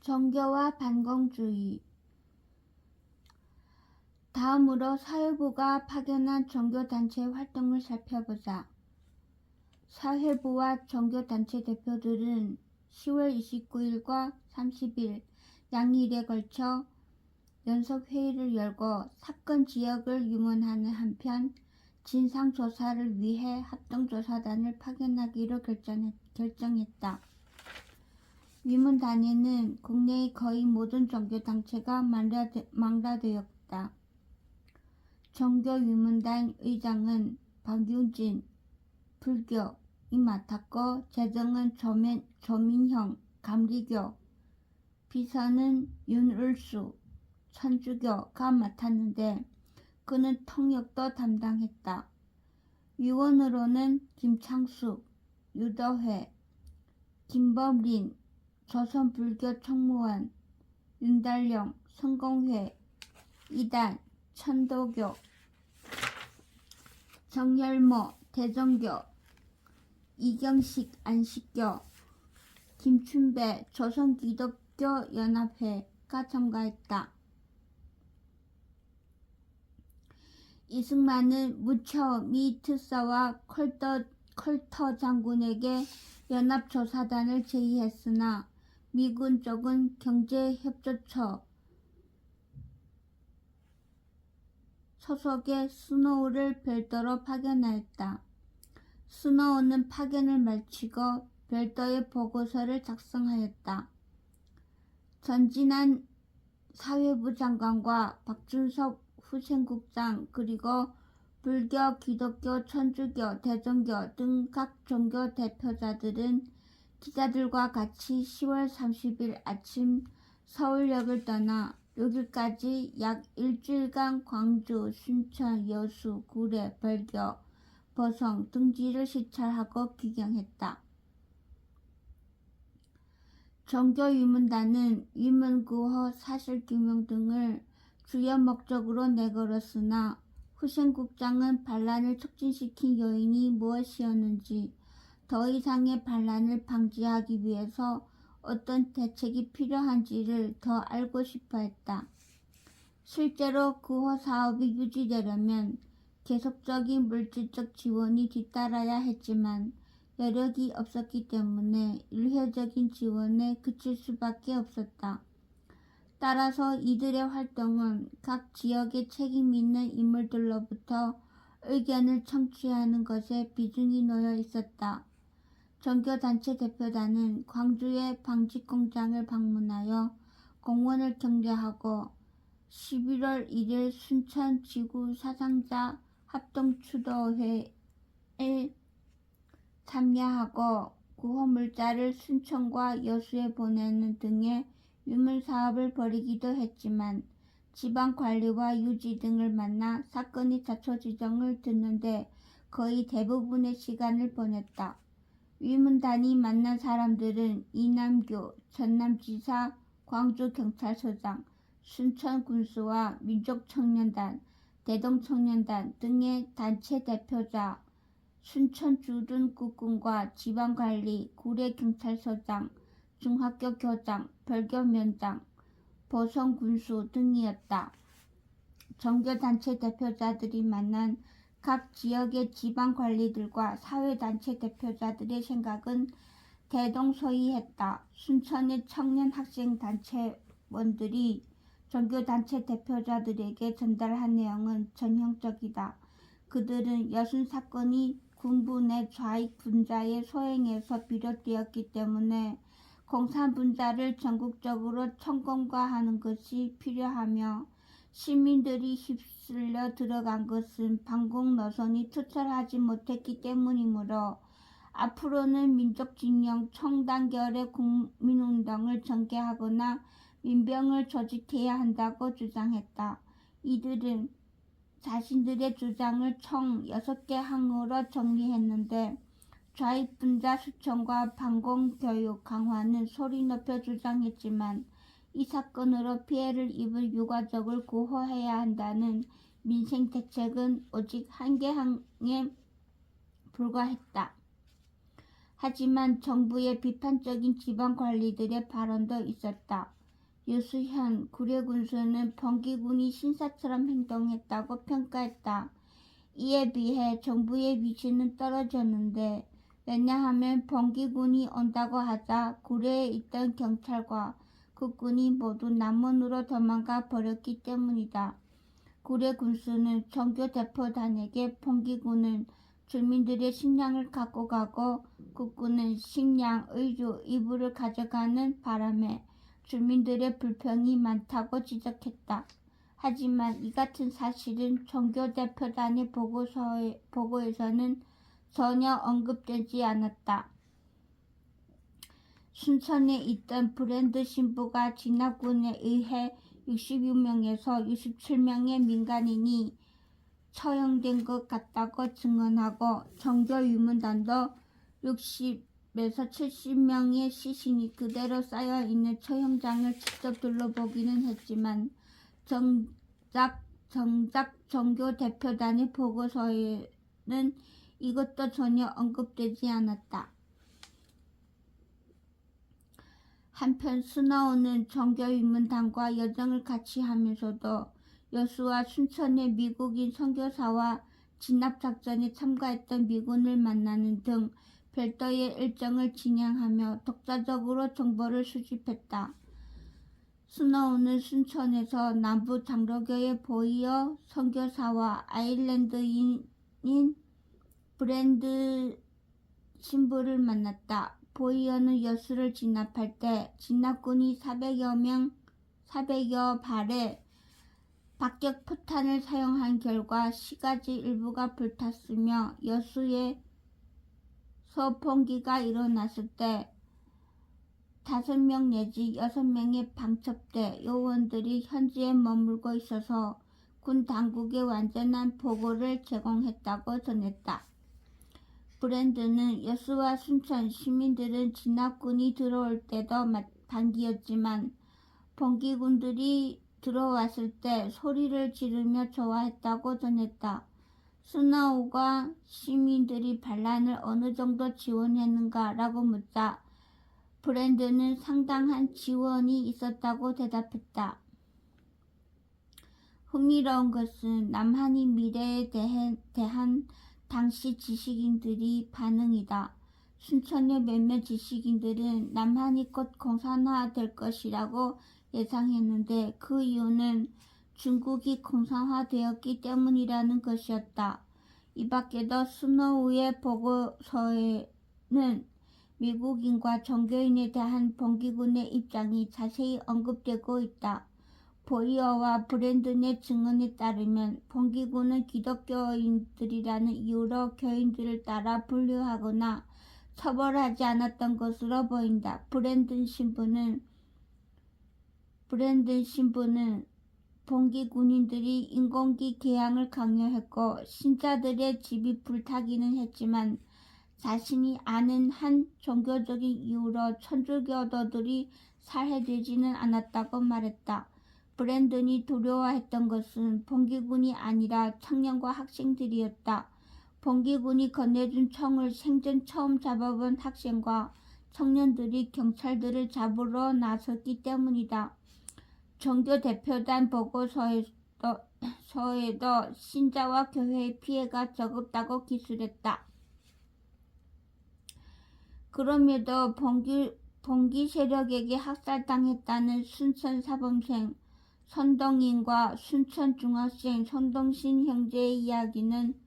정교와 반공주의. 다음으로 사회부가 파견한 종교단체 활동을 살펴보자. 사회부와 종교단체 대표들은 10월 29일과 30일 양일에 걸쳐 연석회의를 열고 사건 지역을 유문하는 한편 진상조사를 위해 합동조사단을 파견하기로 결정했다. 위문단에는 국내의 거의 모든 종교단체가 망라되었다. 종교위문단 의장은 박유진 불교이 맡았고 재정은 조민형 감리교, 비서는 윤을수 천주교가 맡았는데 그는 통역도 담당했다. 위원으로는 김창숙, 유도회, 김범린 조선불교총무원, 윤달령 성공회, 이단 천도교, 정열모 대종교, 이경식 안식교, 김춘배 조선기독교연합회가 참가했다. 이승만은 무처 미 특사와 컬터 장군에게 연합조사단을 제의했으나 미군 쪽은 경제협조처 소속의 스노우를 별도로 파견하였다. 스노우는 파견을 마치고 별도의 보고서를 작성하였다. 전진한 사회부 장관과 박준석 후생국장 그리고 불교, 기독교, 천주교, 대종교 등 각 종교 대표자들은 기자들과 같이 10월 30일 아침 서울역을 떠나 6일까지 약 일주일간 광주, 순천, 여수, 구례, 벌교, 보성 등지를 시찰하고 귀경했다. 종교위문단은 위문구호 사실규명 등을 주요 목적으로 내걸었으나 후생국장은 반란을 촉진시킨 요인이 무엇이었는지 더 이상의 반란을 방지하기 위해서 어떤 대책이 필요한지를 더 알고 싶어 했다. 실제로 구호 사업이 유지되려면 계속적인 물질적 지원이 뒤따라야 했지만 여력이 없었기 때문에 일회적인 지원에 그칠 수밖에 없었다. 따라서 이들의 활동은 각 지역에 책임 있는 인물들로부터 의견을 청취하는 것에 비중이 놓여 있었다. 종교단체 대표단은 광주의 방직공장을 방문하여 공원을 경례하고 11월 1일 순천 지구 사상자 합동추도회에 참여하고 구호물자를 순천과 여수에 보내는 등의 유문사업을 벌이기도 했지만 지방관리와 유지 등을 만나 사건의 자초지종을 듣는데 거의 대부분의 시간을 보냈다. 위문단이 만난 사람들은 이남규 전남지사, 광주경찰서장, 순천군수와 민족청년단, 대동청년단 등의 단체 대표자, 순천주둔국군과 지방관리, 구례경찰서장, 중학교 교장, 벌교면장, 보성군수 등이었다. 종교단체 대표자들이 만난 각 지역의 지방관리들과 사회단체 대표자들의 생각은 대동소이했다. 순천의 청년학생단체원들이 종교단체 대표자들에게 전달한 내용은 전형적이다. 그들은 여순 사건이 군부 내 좌익 분자의 소행에서 비롯되었기 때문에 공산분자를 전국적으로 청공화하는 것이 필요하며 시민들이 휩쓸려 들어간 것은 반공 노선이 투철하지 못했기 때문이므로 앞으로는 민족진영 총단결의 국민운동을 전개하거나 민병을 조직해야 한다고 주장했다. 이들은 자신들의 주장을 총 6개 항으로 정리했는데 좌익분자 수청과 반공교육 강화는 소리 높여 주장했지만 이 사건으로 피해를 입을 유가족을 구호해야 한다는 민생 대책은 오직 한 개 항에 불과했다. 하지만 정부의 비판적인 지방 관리들의 발언도 있었다. 유수현 구례군수는 번기군이 신사처럼 행동했다고 평가했다. 이에 비해 정부의 위치는 떨어졌는데 왜냐하면 번기군이 온다고 하자 구례에 있던 경찰과 국군이 모두 남원으로 도망가 버렸기 때문이다. 구례 군수는 정교 대표단에게 번기군은 주민들의 식량을 갖고 가고 국군은 식량, 의주, 이불을 가져가는 바람에 주민들의 불평이 많다고 지적했다. 하지만 이 같은 사실은 정교 대표단의 보고에서는 전혀 언급되지 않았다. 순천에 있던 브랜드 신부가 진압군에 의해 66명에서 67명의 민간인이 처형된 것 같다고 증언하고 정교 유문단도 60에서 70명의 시신이 그대로 쌓여있는 처형장을 직접 둘러보기는 했지만 정작 정교 대표단의 보고서에는 이것도 전혀 언급되지 않았다. 한편 스노우는 정교유문단과 여정을 같이 하면서도 여수와 순천의 미국인 선교사와 진압작전에 참가했던 미군을 만나는 등 별도의 일정을 진행하며 독자적으로 정보를 수집했다. 스노우는 순천에서 남부 장로교의 보이어 선교사와 아일랜드인인 브랜드 신부를 만났다. 보이어는 여수를 진압할 때 진압군이 400여 발의 박격 포탄을 사용한 결과 시가지 일부가 불탔으며 여수에 소풍기가 일어났을 때 5명 내지 6명의 방첩대 요원들이 현지에 머물고 있어서 군 당국에 완전한 보고를 제공했다고 전했다. 브랜드는 여수와 순천 시민들은 진압군이 들어올 때도 반기였지만 번기군들이 들어왔을 때 소리를 지르며 좋아했다고 전했다. 스노우가 시민들이 반란을 어느 정도 지원했는가라고 묻자 브랜드는 상당한 지원이 있었다고 대답했다. 흥미로운 것은 남한의 미래에 대한 당시 지식인들이 반응이다. 순천의 몇몇 지식인들은 남한이 곧 공산화될 것이라고 예상했는데 그 이유는 중국이 공산화되었기 때문이라는 것이었다. 이 밖에도 스노우의 보고서에는 미국인과 종교인에 대한 번기군의 입장이 자세히 언급되고 있다. 보이어와 브랜든의 증언에 따르면 번기군은 기독교인들이라는 이유로 교인들을 따라 분류하거나 처벌하지 않았던 것으로 보인다. 브랜든 신부는 번기 군인들이 인공기 개양을 강요했고 신자들의 집이 불타기는 했지만 자신이 아는 한 종교적인 이유로 천주교도들이 살해되지는 않았다고 말했다. 브랜든이 두려워했던 것은 번기군이 아니라 청년과 학생들이었다. 번기군이 건네준 총을 생전 처음 잡아본 학생과 청년들이 경찰들을 잡으러 나섰기 때문이다. 종교 대표단 보고서에도 신자와 교회의 피해가 적었다고 기술했다. 그럼에도 번기 세력에게 학살당했다는 순천 사범생 선동인과 순천 중학생 선동신 형제의 이야기는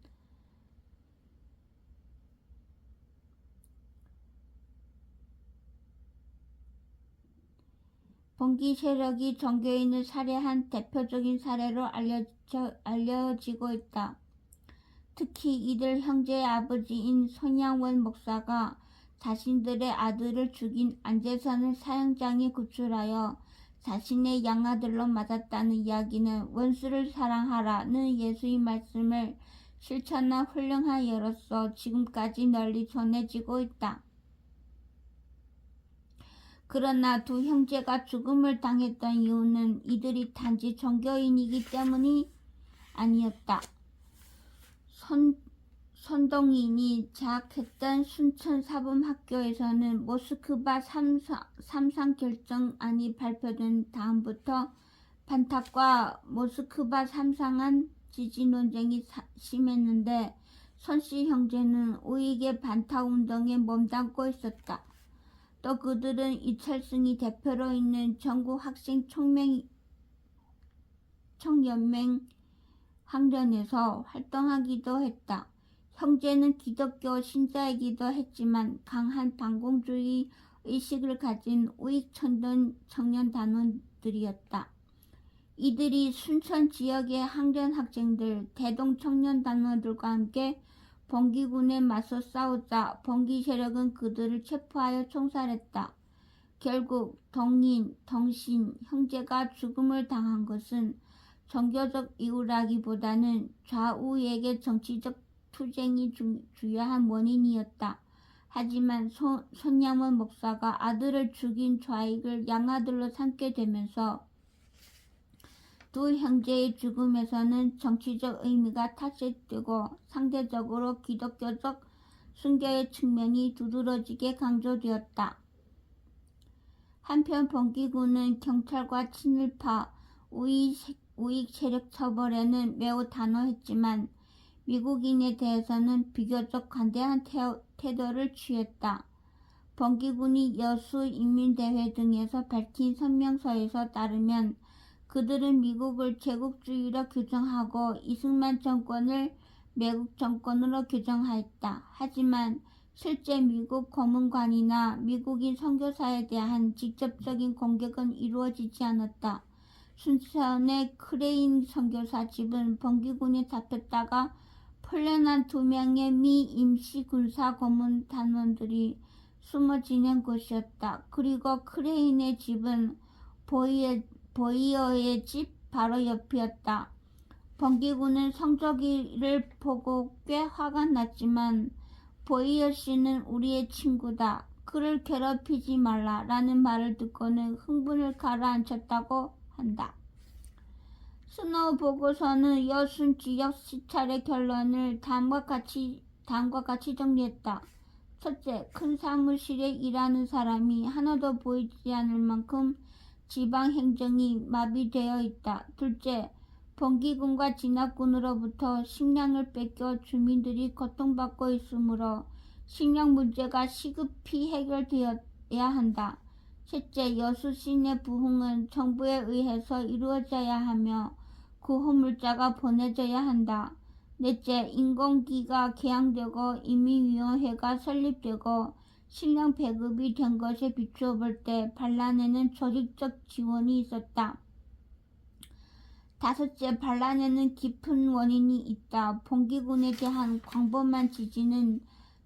번기 세력이 종교인을 살해한 대표적인 사례로 알려지고 있다. 특히 이들 형제의 아버지인 손양원 목사가 자신들의 아들을 죽인 안재선을 사형장에 구출하여 자신의 양아들로 맞았다는 이야기는 원수를 사랑하라는 예수의 말씀을 실천한 훌륭한 예로서 지금까지 널리 전해지고 있다. 그러나 두 형제가 죽음을 당했던 이유는 이들이 단지 종교인이기 때문이 아니었다. 손동인이 장악했던 순천사범학교에서는 모스크바 삼상 결정안이 발표된 다음부터 반탁과 모스크바 삼상안 지지 논쟁이 심했는데 손씨 형제는 우익의 반탁운동에 몸담고 있었다. 또 그들은 이철승이 대표로 있는 전국학생총연맹 항전에서 활동하기도 했다. 형제는 기독교 신자이기도 했지만 강한 반공주의 의식을 가진 우익 청년 단원들이었다. 이들이 순천 지역의 항전 학생들, 대동 청년 단원들과 함께 봉기군에 맞서 싸우자 봉기 세력은 그들을 체포하여 총살했다. 결국 동인, 동신, 형제가 죽음을 당한 것은 종교적 이유라기보다는 좌우에게 정치적 투쟁이 주요한 원인이었다. 하지만 손양원 목사가 아들을 죽인 좌익을 양아들로 삼게 되면서 두 형제의 죽음에서는 정치적 의미가 탓세되고 상대적으로 기독교적 순교의 측면이 두드러지게 강조되었다. 한편 봉기군은 경찰과 친일파, 우익 세력 처벌에는 매우 단호했지만 미국인에 대해서는 비교적 관대한 태도를 취했다. 봉기군이 여수인민대회 등에서 밝힌 성명서에서 따르면 그들은 미국을 제국주의로 규정하고 이승만 정권을 매국 정권으로 규정하였다. 하지만 실제 미국 고문관이나 미국인 선교사에 대한 직접적인 공격은 이루어지지 않았다. 순천의 크레인 선교사 집은 봉기군에 잡혔다가 풀려난 2명의 미 임시 군사 고문 단원들이 숨어 지낸 곳이었다. 그리고 크레인의 집은 보이어의 집 바로 옆이었다. 봉기군은 성조기를 보고 꽤 화가 났지만 보이어 씨는 우리의 친구다. 그를 괴롭히지 말라 라는 말을 듣고는 흥분을 가라앉혔다고 한다. 스노우 보고서는 여순 지역 시찰의 결론을 다음과 같이 정리했다. 첫째, 큰 사무실에 일하는 사람이 하나도 보이지 않을 만큼 지방 행정이 마비되어 있다. 둘째, 봉기군과 진압군으로부터 식량을 뺏겨 주민들이 고통받고 있으므로 식량 문제가 시급히 해결되어야 한다. 셋째, 여수 시내 부흥은 정부에 의해서 이루어져야 하며 구호물자가 보내져야 한다. 넷째, 인공기가 개항되고 인민위원회가 설립되고 식량 배급이 된 것에 비추어 볼 때 반란에는 조직적 지원이 있었다. 다섯째, 반란에는 깊은 원인이 있다. 봉기군에 대한 광범한 지지는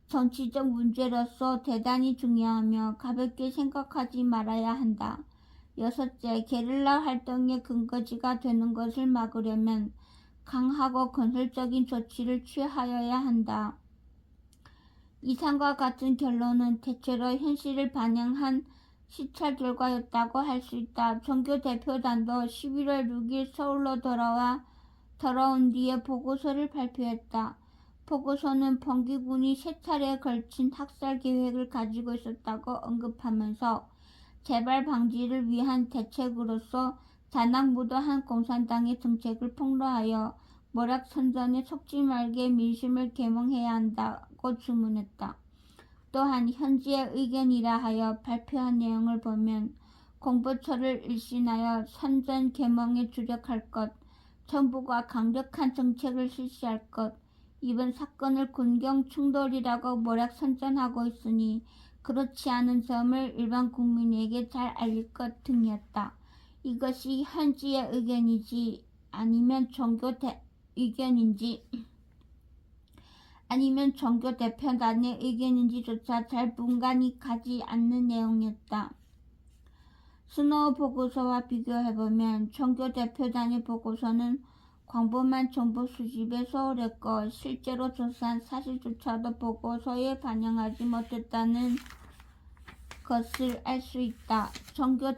정치적 문제로서 대단히 중요하며 가볍게 생각하지 말아야 한다. 여섯째, 게릴라 활동의 근거지가 되는 것을 막으려면 강하고 건설적인 조치를 취하여야 한다. 이상과 같은 결론은 대체로 현실을 반영한 시찰 결과였다고 할 수 있다. 종교 대표단도 11월 6일 서울로 돌아온 뒤에 보고서를 발표했다. 보고서는 봉기군이 3차례에 걸친 학살 계획을 가지고 있었다고 언급하면서 재발 방지를 위한 대책으로서 잔악무도한 공산당의 정책을 폭로하여 모략선전에 속지 말게 민심을 계몽해야 한다고 주문했다. 또한 현지의 의견이라 하여 발표한 내용을 보면 공보처를 일신하여 선전 계몽에 주력할 것, 정부가 강력한 정책을 실시할 것, 이번 사건을 군경 충돌이라고 모략선전하고 있으니 그렇지 않은 점을 일반 국민에게 잘 알릴 것 등이었다. 이것이 현지의 의견이지 아니면 종교 대표단의 의견인지조차 잘 분간이 가지 않는 내용이었다. 스노우 보고서와 비교해보면 종교 대표단의 보고서는 광범한 정보 수집에 소홀했고 실제로 조사한 사실조차도 보고서에 반영하지 못했다는 것을 알 수 있다. 종교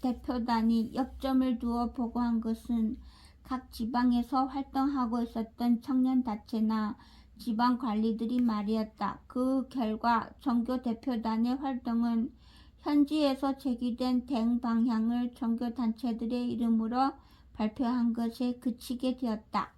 대표단이 역점을 두어 보고한 것은 각 지방에서 활동하고 있었던 청년단체나 지방 관리들이 말이었다. 그 결과 종교 대표단의 활동은 현지에서 제기된 대응 방향을 종교 단체들의 이름으로 발표한 것에 그치게 되었다.